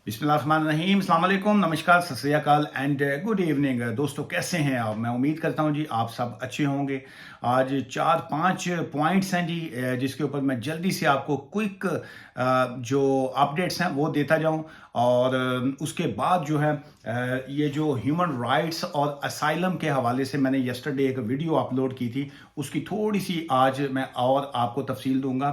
बिस्मिल्लाहिर्रहमानिर्रहीम, अस्सलाम वालेकुम, नमस्कार, सत श्री अकाल एंड गुड इवनिंग। दोस्तों कैसे हैं आप? मैं उम्मीद करता हूं जी आप सब अच्छे होंगे। आज 4-5 पॉइंट्स हैं जी, जिसके ऊपर मैं जल्दी से आपको क्विक जो अपडेट्स हैं वो देता जाऊं। और उसके बाद जो है ये जो ह्यूमन राइट्स और असाइलम के हवाले से मैंने यस्टरडे एक वीडियो अपलोड की थी, उसकी थोड़ी सी आज मैं और आपको तफसील दूंगा।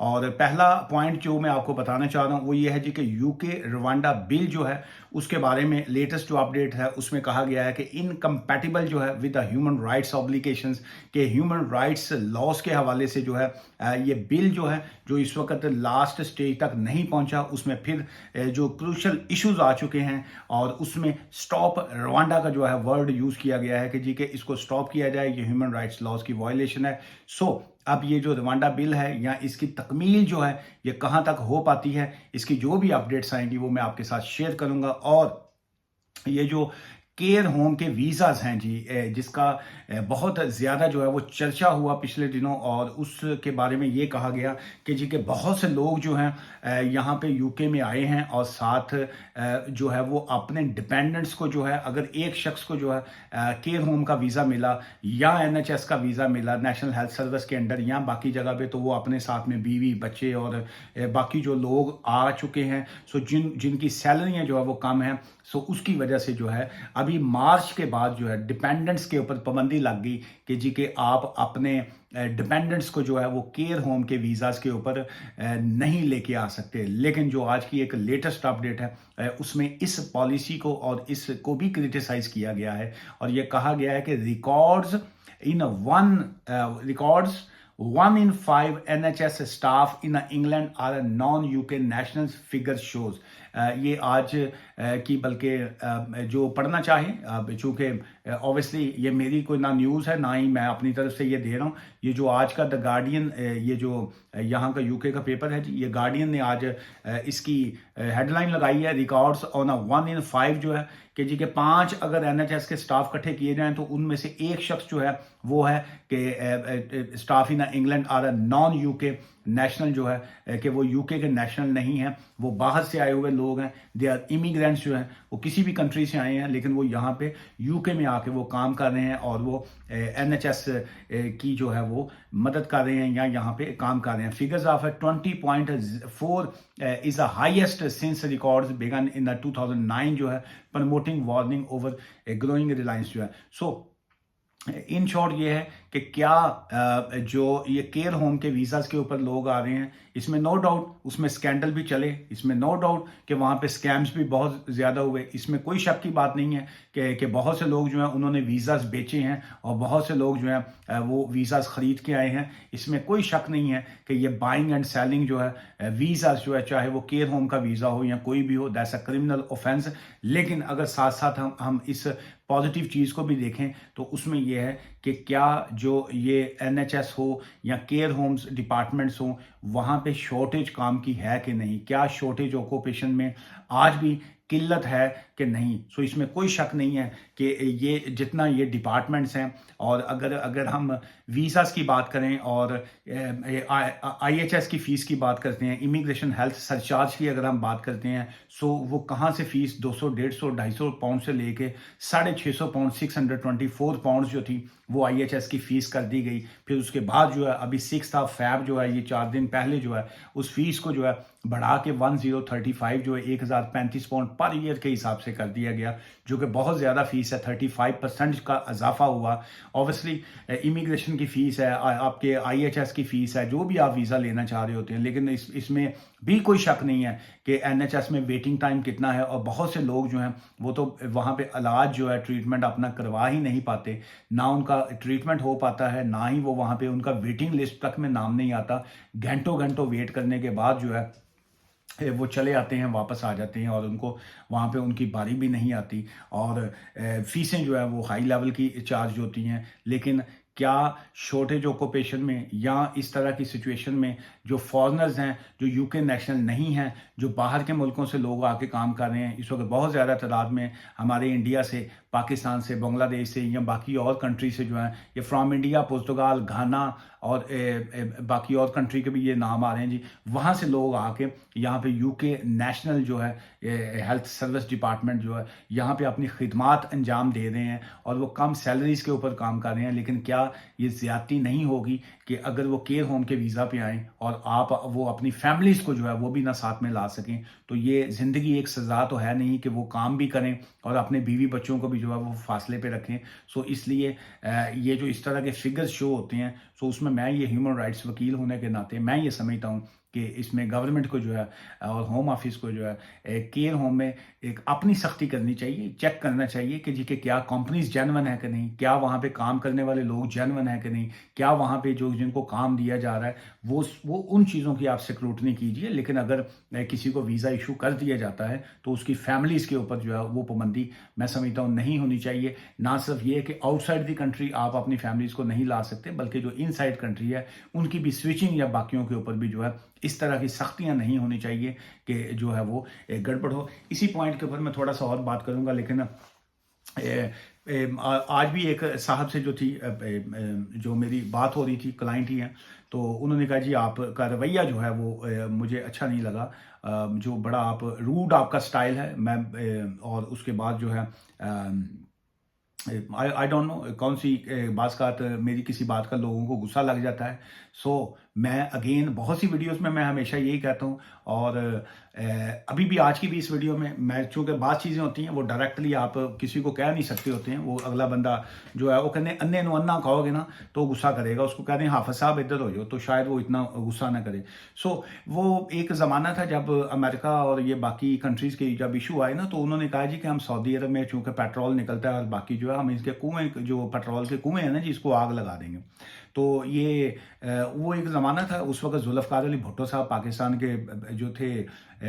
और पहला पॉइंट जो मैं आपको बताना चाह रहा हूँ वो ये है जी कि यूके रवांडा बिल जो है उसके बारे में लेटेस्ट जो अपडेट है उसमें कहा गया है कि इनकम्पैटिबल जो है with the human rights obligations के ह्यूमन राइट्स लॉस के हवाले से जो है ये बिल जो है जो इस वक्त लास्ट स्टेज तक नहीं पहुंचा, उसमें फिर जो क्रूशल इश्यूज आ चुके हैं और उसमें स्टॉप रवांडा का जो है वर्ड यूज किया गया है कि जी कि इसको स्टॉप किया जाए, ये ह्यूमन राइट्स लॉस की वायलेशन है। सो अब ये जो रवांडा बिल है या इसकी तकमील जो है ये कहाँ तक हो पाती है, इसकी जो भी अपडेट्स आएंगी वो मैं आपके साथ शेयर करूंगा। और ये जो केयर होम के वीज़ाज हैं जी, जिसका बहुत ज़्यादा जो है वो चर्चा हुआ पिछले दिनों, और उसके बारे में ये कहा गया कि जी के बहुत से लोग जो हैं यहाँ पे यूके में आए हैं और साथ जो है वो अपने डिपेंडेंट्स को जो है, अगर एक शख्स को जो है केयर होम का वीज़ा मिला या एनएचएस का वीज़ा मिला नेशनल हेल्थ सर्विस के अंडर या बाकी जगह पे, तो वो अपने साथ में बीवी बच्चे और बाकी जो लोग आ चुके हैं, सो जिनकी सैलरियाँ जो है वो कम हैं, सो उसकी वजह से जो है अभी मार्च के बाद जो है डिपेंडेंट्स के ऊपर पाबंदी लग गई कि जी कि आप अपने डिपेंडेंट्स को जो है वो केयर होम के वीज़ाज के ऊपर नहीं लेके आ सकते। लेकिन जो आज की एक लेटेस्ट अपडेट है उसमें इस पॉलिसी को और इसको भी क्रिटिसाइज किया गया है और ये कहा गया है कि records 1 in 5 NHS staff in England are non-UK nationals, figure shows। ये आज की बल्कि जो पढ़ना चाहे, चूँकि ऑब्वियसली ये मेरी कोई ना न्यूज़ है ना ही मैं अपनी तरफ से ये दे रहा हूँ। ये जो आज का द गार्डियन, ये जो यहाँ का यूके का पेपर है जी, ये गार्डियन ने आज इसकी हेडलाइन लगाई है, रिकॉर्ड्स ऑन 1 in 5 जो है कि जी के 5 अगर एनएचएस के स्टाफ इकट्ठे किए जाएं तो उनमें से एक शख्स जो है वो है कि staff in England are non UK national, जो है कि वो यूके के नेशनल नहीं है, वो बाहर से आए हुए लोग हैं, दे आर इमिग्रेंट्स जो हैं, वो किसी भी कंट्री से आए हैं लेकिन वो यहाँ पे यूके में आके वो काम कर रहे हैं और वो एनएचएस की जो है वो मदद कर रहे हैं या यहाँ पे काम कर रहे हैं। Figures of 20.4 is the highest since records began in the 2009 जो है, promoting warning over growing reliance जो है। सो इन शॉर्ट ये है कि क्या जो ये केयर होम के वीज़ाज के ऊपर लोग आ रहे हैं, इसमें नो डाउट उसमें स्कैंडल भी चले, इसमें नो डाउट कि वहाँ पे स्कैम्स भी बहुत ज़्यादा हुए, इसमें कोई शक की बात नहीं है कि बहुत से लोग जो हैं उन्होंने वीज़ाज बेचे हैं और बहुत से लोग जो हैं वो वीज़ाज ख़रीद के आए हैं। इसमें कोई शक नहीं है कि ये बाइंग एंड सेलिंग जो है वीज़ाज जो है, चाहे वो केयर होम का वीज़ा हो या कोई भी हो, दैट्स अ क्रिमिनल ऑफेंस। लेकिन अगर साथ साथ हम इस पॉजिटिव चीज़ को भी देखें तो उसमें यह है कि क्या जो ये एनएचएस हो या केयर होम्स डिपार्टमेंट्स हो, वहाँ पे शॉर्टेज काम की है कि नहीं, क्या शॉर्टेज ऑक्यूपेशन में आज भी किल्लत है कि नहीं। सो इसमें कोई शक नहीं है कि ये जितना ये डिपार्टमेंट्स हैं, और अगर हम वीज़ास की बात करें और आईएचएस की फ़ीस की बात करते हैं, इमिग्रेशन हेल्थ सरचार्ज की अगर हम बात करते हैं, सो वो कहाँ से फ़ीस 200, 150, 250 पाउंड से लेके 650 पाउंड, 624 पाउंड जो थी वो आईएचएस की फ़ीस कर दी गई। फिर उसके बाद जो है अभी 6 फ़ैब जो है, ये 4 दिन पहले जो है उस फीस को जो है बढ़ा के 1035 जो है 1035 पाउंड पर ईयर के हिसाब से कर दिया गया, जो कि बहुत ज़्यादा फीस है। 35% का इजाफा हुआ। ऑब्वियसली इमिग्रेशन की फ़ीस है, आपके आईएचएस की फ़ीस है, जो भी आप वीज़ा लेना चाह रहे होते हैं, लेकिन इसमें भी कोई शक नहीं है कि एनएचएस में वेटिंग टाइम कितना है और बहुत से लोग जो हैं वो तो वहाँ पे इलाज जो है, ट्रीटमेंट अपना करवा ही नहीं पाते, ना उनका ट्रीटमेंट हो पाता है, ना ही वो वहाँ पे उनका वेटिंग लिस्ट तक में नाम नहीं आता। घंटों घंटों वेट करने के बाद जो है वो चले आते हैं, वापस आ जाते हैं और उनको वहाँ पे उनकी बारी भी नहीं आती और फीसें जो है वो हाई लेवल की चार्ज होती हैं। लेकिन क्या शॉर्टेज ऑक्यूपेशन में या इस तरह की सिचुएशन में जो फॉरेनर्स हैं, जो यूके नेशनल नहीं हैं, जो बाहर के मुल्कों से लोग आके काम कर रहे हैं, इस वक्त बहुत ज़्यादा तादाद में हमारे इंडिया से, पाकिस्तान से, बांग्लादेश से या बाकी और कंट्री से जो हैं, ये फ्रॉम इंडिया, पुर्तगाल, घाना और बाकी और कंट्री के भी ये नाम आ रहे हैं जी, वहाँ से लोग आके यहाँ पे यूके नेशनल जो है हेल्थ सर्विस डिपार्टमेंट जो है यहाँ पे अपनी खिदमात अंजाम दे रहे हैं और वो कम सैलरीज के ऊपर काम कर रहे हैं। लेकिन क्या ये ज़्यादती नहीं होगी कि अगर वो केयर होम के वीज़ा पे आएँ और आप वो अपनी फैमिलीज़ को जो है वो भी ना साथ में ला सकें? तो ये ज़िंदगी एक सज़ा तो है नहीं कि वो काम भी करें और अपने बीवी बच्चों को भी जो है वो फासले पे रखें। सो इसलिए ये जो इस तरह के फिगर्स शो होते हैं, सो उसमें मैं ये ह्यूमन राइट्स वकील होने के नाते मैं ये समझता हूँ कि इसमें गवर्नमेंट को जो है और होम ऑफिस को जो है केयर होम में एक अपनी सख्ती करनी चाहिए, चेक करना चाहिए कि जी कि क्या कंपनीज जेन्युइन है कि नहीं, क्या वहाँ पे काम करने वाले लोग जेन्युइन है कि नहीं, क्या वहाँ पे जो जिनको काम दिया जा रहा है वो उन चीज़ों की आप स्क्रूटनी कीजिए। लेकिन अगर किसी को वीज़ा इशू कर दिया जाता है तो उसकी फैमिलीज़ के ऊपर जो है वो पाबंदी मैं समझता हूँ नहीं होनी चाहिए। ना सिर्फ ये कि आउटसाइड द कंट्री आप अपनी फैमिलीज़ को नहीं ला सकते, बल्कि जो इनसाइड कंट्री है उनकी भी स्विचिंग या बाकियों के ऊपर भी जो है इस तरह की सख्तियां नहीं होनी चाहिए कि जो है वो गड़बड़ हो। इसी पॉइंट के ऊपर मैं थोड़ा सा और बात करूंगा, लेकिन आज भी एक साहब से जो थी जो मेरी बात हो रही थी, क्लाइंट ही हैं, तो उन्होंने कहा जी आपका रवैया जो है वो मुझे अच्छा नहीं लगा, जो बड़ा आप रूड आपका स्टाइल है। मैं और उसके बाद जो है आई डोंट नो कौन सी बात का मेरी किसी बात का लोगों को गुस्सा लग जाता है। सो मैं अगेन बहुत सी वीडियोस में मैं हमेशा यही कहता हूँ, और अभी भी आज की भी इस वीडियो में मैं, चूँकि बात चीज़ें होती हैं वो डायरेक्टली आप किसी को कह नहीं सकते होते हैं, वो अगला बंदा जो है वो कहने अन्ने नु अन्ना कहोगे ना तो गुस्सा करेगा, उसको कह दें हाफिज साहब इधर हो जाओ तो शायद वो इतना गुस्सा ना करे। सो वो एक ज़माना था जब अमेरिका और ये बाकी कंट्रीज़ के जब इशू आए ना, तो उन्होंने कहा जी कि हम सऊदी अरब में चूँकि पेट्रोल निकलता है और बाकी जो है हम इसके कुएँ जो पेट्रोल के कुएँ हैं ना जी, इसको आग लगा देंगे। तो ये वो एक ज़माना था, उस वक्त जुल्फ़िकार अली भुट्टो साहब पाकिस्तान के जो थे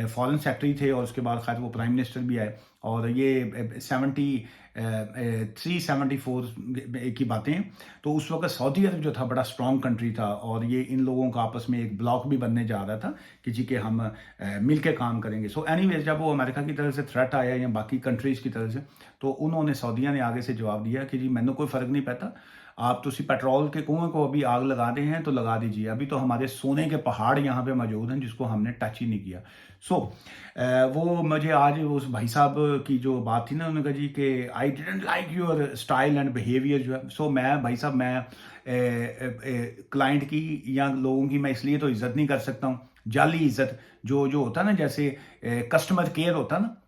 फॉरेन सेक्रेटरी थे, और उसके बाद खैर वो प्राइम मिनिस्टर भी आए, और ये 73-74 की बातें। तो उस वक्त सऊदी अरब जो था बड़ा स्ट्रॉन्ग कंट्री था, और ये इन लोगों का आपस में एक ब्लॉक भी बनने जा रहा था कि जी कि हम मिल के काम करेंगे। सो एनीवेज जब वो अमेरिका की तरफ से थ्रेट आया या बाकी कंट्रीज़ की तरफ से, तो उन्होंने सऊदिया ने आगे से जवाब दिया कि जी मैंने कोई फ़र्क नहीं पड़ता, आप तो पेट्रोल के कुएं को अभी आग लगा दे हैं तो लगा दीजिए, अभी तो हमारे सोने के पहाड़ यहाँ पे मौजूद हैं जिसको हमने टच ही नहीं किया। सो वो मुझे आज उस भाई साहब की जो बात थी ना, उन्होंने कहा जी कि I didn't like your style and behaviour जो है। सो मैं भाई साहब मैं क्लाइंट की या लोगों की मैं इसलिए तो इज्जत नहीं कर सकता हूँ, जाली इज्जत जो जो होता ना, जैसे कस्टमर केयर होता ना,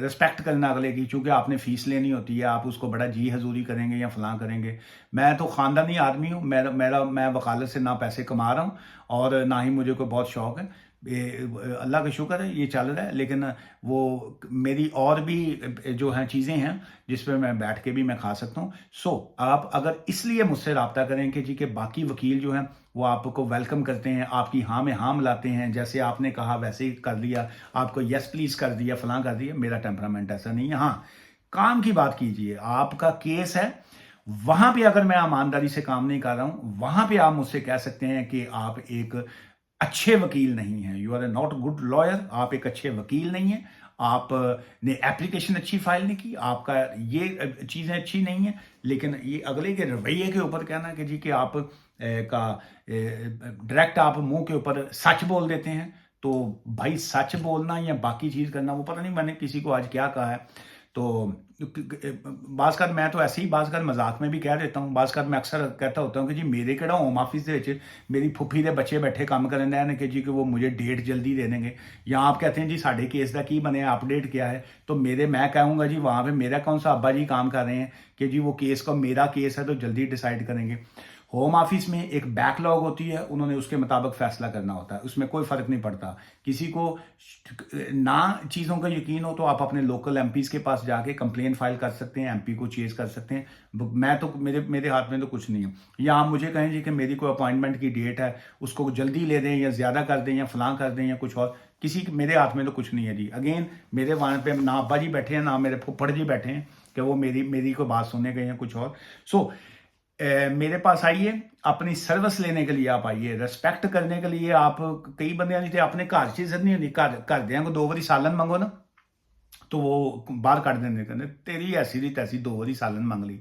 रिस्पेक्ट करना अगले की, चूंकि आपने फीस लेनी होती है आप उसको बड़ा जी हजूरी करेंगे या फलां करेंगे। मैं तो ख़ानदानी आदमी हूँ, मैं वकालत से ना पैसे कमा रहा हूँ और ना ही मुझे कोई बहुत शौक है। अल्लाह का शुक्र है ये चल रहा है, लेकिन वो मेरी और भी जो हैं चीज़ें हैं जिस पे मैं बैठ के भी मैं खा सकता हूँ। सो आप अगर इसलिए मुझसे रब्ता करें कि जी के बाकी वकील जो हैं वो आपको वेलकम करते हैं, आपकी हाँ में हाँ मिलाते हैं, जैसे आपने कहा वैसे ही कर दिया, आपको यस प्लीज कर दिया, फलां कर दिया, मेरा टेम्परामेंट ऐसा नहीं है। हाँ, काम की बात कीजिए, आपका केस है, वहां पे अगर मैं ईमानदारी से काम नहीं कर रहा हूं, वहां पे आप मुझसे कह सकते हैं कि आप एक अच्छे वकील नहीं हैं, you are not good lawyer, आप एक अच्छे वकील नहीं हैं, आपने एप्लीकेशन अच्छी फाइल नहीं की, आपका ये चीज़ें अच्छी नहीं है। लेकिन ये अगले के रवैये के ऊपर कहना कि जी कि आप का डायरेक्ट आप मुंह के ऊपर सच बोल देते हैं, तो भाई सच बोलना या बाकी चीज़ करना, वो पता नहीं मैंने किसी को आज क्या कहा है। तो बाज़ मैं तो ऐसे ही बाज़ मजाक में भी कह देता हूँ, बाज़ मैं अक्सर कहता होता हूँ कि जी मेरे केड़ा होम ऑफिस के मेरी फुफी के बच्चे बैठे काम करन रहे हैं कि जी कि वो मुझे डेट जल्दी दे देंगे, या आप कहते हैं जी साढ़े केस का की बने अपडेट क्या है, तो मैं कहूँगा जी वहाँ पे मेरा कौन सा अब्बा जी काम कर रहे हैं कि जी वो केस का मेरा केस है तो जल्दी डिसाइड करेंगे। होम ऑफिस में एक बैकलॉग होती है, उन्होंने उसके मुताबिक फैसला करना होता है, उसमें कोई फर्क नहीं पड़ता। किसी को ना चीज़ों का यकीन हो तो आप अपने लोकल एमपीज के पास जाके कंप्लेन फाइल कर सकते हैं, एमपी को चेज कर सकते हैं। मैं तो मेरे हाथ में तो कुछ नहीं है। या आप मुझे कहें जी कि मेरी कोई अपॉइंटमेंट की डेट है, उसको जल्दी ले दें या ज़्यादा कर दें या फलां कर दें या कुछ और, मेरे हाथ में तो कुछ नहीं है जी। अगेन मेरे वहाँ पे ना अब्बा जी बैठे हैं ना मेरे फुफ्फड़ जी बैठे हैं कि वो मेरी कोई बात सुनने गए हैं कुछ और। सो मेरे पास आइए, अपनी सर्विस लेने के लिए आप आइए, रिस्पेक्ट करने के लिए। आप कई बंदे नहीं थे, अपने घर च इज्जत नहीं होती, घरदियां को 2 बारी सालन मंगो ना तो वो बाहर कट देंगे, कहते तेरी ऐसी दी तैसी 2 बारी सालन मंग ली।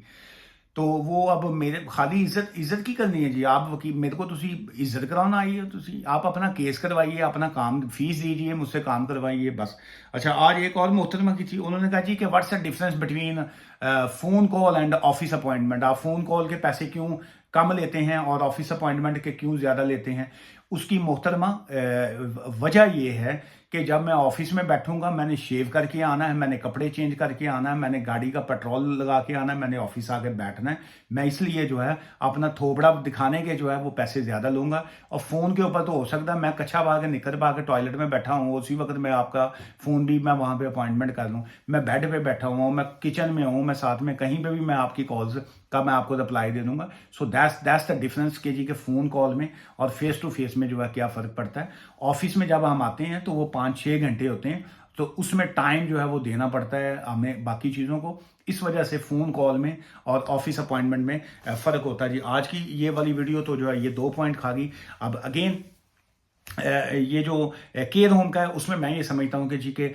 तो वो अब मेरे खाली इज्जत की करनी है जी। आप वकील मेरे को तुसी इज्जत कराना आई है, तुसी आप अपना केस करवाइए, अपना काम फीस दीजिए, मुझसे काम करवाइए बस। अच्छा, आज एक और मोहतरमा की थी, उन्होंने कहा जी कि what's the difference between phone call and office appointment. आप फोन कॉल के पैसे क्यों कम लेते हैं और ऑफिस अपॉइंटमेंट के क्यों ज्यादा लेते हैं? उसकी मोहतरमा वजह यह है कि जब मैं ऑफिस में बैठूंगा, मैंने शेव करके आना है, मैंने कपड़े चेंज करके आना है, मैंने गाड़ी का पेट्रोल लगा के आना है, मैंने ऑफिस आके बैठना है। मैं इसलिए जो है अपना थोबड़ा दिखाने के जो है वो पैसे ज्यादा लूंगा। और फोन के ऊपर तो हो सकता है मैं कच्छा पा के निकर पा के टॉयलेट में बैठा हूँ, उसी वक्त मैं आपका फोन भी मैं वहां पे अपॉइंटमेंट कर लूँ। मैं बेड पे बैठा हुआ हूँ, मैं किचन में हूँ, मैं साथ में कहीं पे भी मैं आपकी कॉल्स का मैं आपको रिप्लाई दे दूंगा। सो दैट्स द डिफरेंस के जी के फोन कॉल में और फेस टू फेस में जो है क्या फर्क पड़ता है। ऑफिस में जब हम आते हैं तो वो 5-6 घंटे होते हैं, तो उसमें टाइम जो है वो देना पड़ता है हमें बाकी चीज़ों को। इस वजह से फ़ोन कॉल में और ऑफिस अपॉइंटमेंट में फ़र्क होता है जी। आज की ये वाली वीडियो तो जो है ये 2 पॉइंट खा गई। अब अगेन ये जो केयर होम का है उसमें मैं ये समझता हूँ कि जी के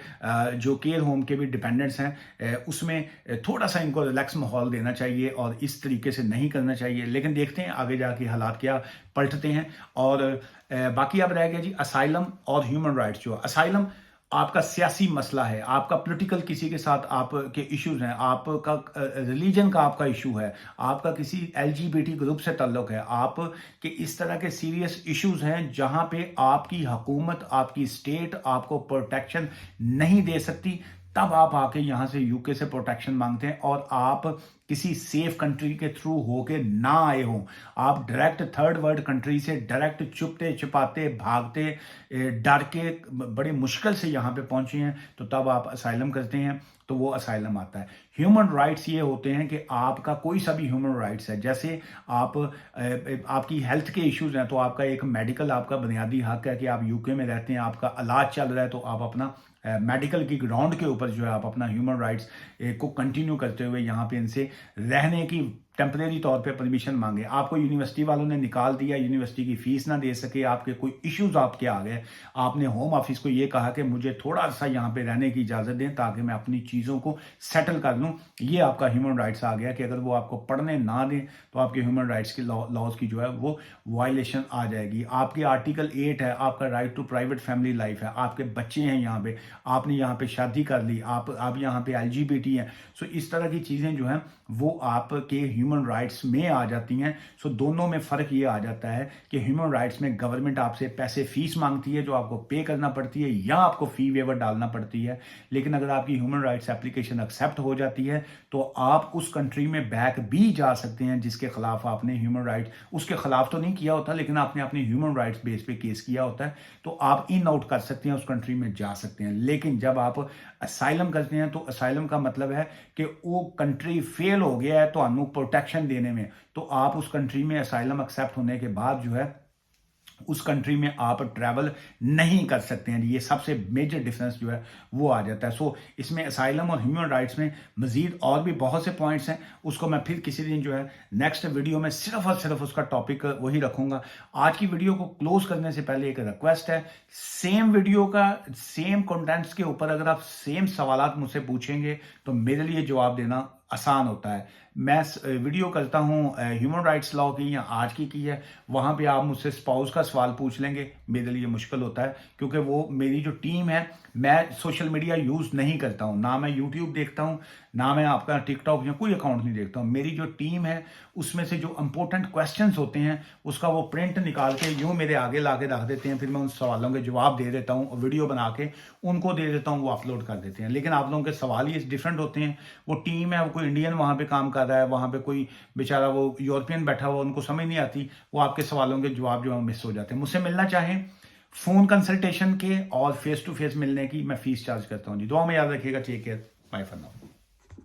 जो केयर होम के भी डिपेंडेंट्स हैं उसमें थोड़ा सा इनको रिलैक्स माहौल देना चाहिए और इस तरीके से नहीं करना चाहिए। लेकिन देखते हैं आगे जाके हालात क्या पलटते हैं। और बाकी अब रह गया जी असाइलम और ह्यूमन राइट्स। जो असाइलम आपका सियासी मसला है, आपका पॉलिटिकल किसी के साथ आपके इश्यूज हैं, आपका रिलीजन का आपका इशू है, आपका किसी एलजीबीटी ग्रुप से ताल्लुक है, आप के इस तरह के सीरियस इश्यूज हैं जहां पे आपकी हुकूमत, आपकी स्टेट आपको प्रोटेक्शन नहीं दे सकती, तब आप आके यहां से यूके से प्रोटेक्शन मांगते हैं। और आप किसी सेफ कंट्री के थ्रू होके ना आए हो, आप डायरेक्ट थर्ड वर्ल्ड कंट्री से डायरेक्ट चुपते छिपाते भागते डर के बड़ी मुश्किल से यहाँ पे पहुंचे हैं, तो तब आप असाइलम करते हैं, तो वो असाइलम आता है। ह्यूमन राइट्स ये होते हैं कि आपका कोई सा भी ह्यूमन राइट्स है, जैसे आपकी हेल्थ के इश्यूज हैं तो आपका एक मेडिकल आपका बुनियादी हक है कि आप यूके में रहते हैं, आपका इलाज चल रहा है तो आप अपना मेडिकल की ग्राउंड के ऊपर जो है आप अपना ह्यूमन राइट्स को कंटिन्यू करते हुए यहाँ पे इनसे रहने की टेम्परेरी तौर पे परमिशन मांगे। आपको यूनिवर्सिटी वालों ने निकाल दिया, यूनिवर्सिटी की फीस ना दे सके, आपके कोई इश्यूज आपके आ गए, आपने होम ऑफिस को ये कहा कि मुझे थोड़ा सा यहाँ पे रहने की इजाजत दें ताकि मैं अपनी चीजों को सेटल कर लूँ। ये आपका ह्यूमन राइट्स आ गया कि अगर वो आपको पढ़ने ना दें तो आपके ह्यूमन राइट्स की लॉज की जो है वो वायलेशन आ जाएगी। आपके आर्टिकल 8 है, आपका right to private family life है, आपके बच्चे हैं यहाँ पे, आपने यहाँ पे शादी कर ली, आप यहाँ पे एलजीबीटी हैं। सो इस तरह की चीजें जो हैं वो आपके ह्यूमन राइट्स में आ जाती हैं। सो दोनों में फर्क ये आ जाता है कि ह्यूमन राइट्स में गवर्नमेंट आपसे पैसे फीस मांगती है जो आपको पे करना पड़ती है या आपको फी वेवर डालना पड़ती है। लेकिन अगर आपकी ह्यूमन राइट्स एप्लीकेशन एक्सेप्ट हो जाती है तो आप उस कंट्री में बैक भी जा सकते हैं जिसके खिलाफ आपने ह्यूमन राइट्स, उसके खिलाफ तो नहीं किया होता लेकिन आपने अपने ह्यूमन राइट्स बेस पे केस किया होता है, तो आप इन आउट कर सकते हैं, उस कंट्री में जा सकते हैं। लेकिन जब आप असाइलम करते हैं तो असाइलम का मतलब है कि वो कंट्री फेल हो गया है तो आपको प्रोटेक्शन देने में, तो आप उस कंट्री में असाइलम एक्सेप्ट होने के बाद जो है उस कंट्री में आप ट्रैवल नहीं कर सकते हैं। ये सबसे मेजर डिफरेंस जो है वो आ जाता है। सो इसमें असाइलम और ह्यूमन राइट्स में मजीद और भी बहुत से पॉइंट्स हैं, उसको मैं फिर किसी दिन जो है नेक्स्ट वीडियो में सिर्फ और सिर्फ उसका टॉपिक वही रखूंगा। आज की वीडियो को क्लोज करने से पहले एक रिक्वेस्ट है, सेम वीडियो का सेम कंटेंट्स के ऊपर अगर आप सेम सवालात मुझसे पूछेंगे तो मेरे लिए जवाब देना आसान होता है। मैं वीडियो करता हूं ह्यूमन राइट्स लॉ की या आज की है, वहां पे आप मुझसे स्पाउस का सवाल पूछ लेंगे, मेरे लिए मुश्किल होता है क्योंकि वो मेरी जो टीम है, मैं सोशल मीडिया यूज नहीं करता हूं, ना मैं यूट्यूब देखता हूं, ना मैं आपका टिकटॉक या कोई अकाउंट नहीं देखता हूं। मेरी जो टीम है उसमें से जो इंपॉर्टेंट क्वेश्चंस होते हैं उसका वो प्रिंट निकाल के यूं मेरे आगे ला के रख देते हैं, फिर मैं उन सवालों के जवाब दे देता हूं, वीडियो बना के उनको दे देता हूं, वो अपलोड कर देते हैं। लेकिन आप लोगों के सवाल ही डिफरेंट होते हैं। वो टीम है, वो कोई इंडियन वहां पे काम कर रहा है, वहां पे कोई बेचारा वो यूरोपियन बैठा हुआ, उनको समझ नहीं आती, वो आपके सवालों के जवाब जो है मिस हो जाते हैं। मुझसे मिलना चाहें फोन कंसल्टेशन के और फेस टू फेस मिलने की मैं फीस चार्ज करता हूं जी। दुआ में याद रखिएगा। Take care, bye for now.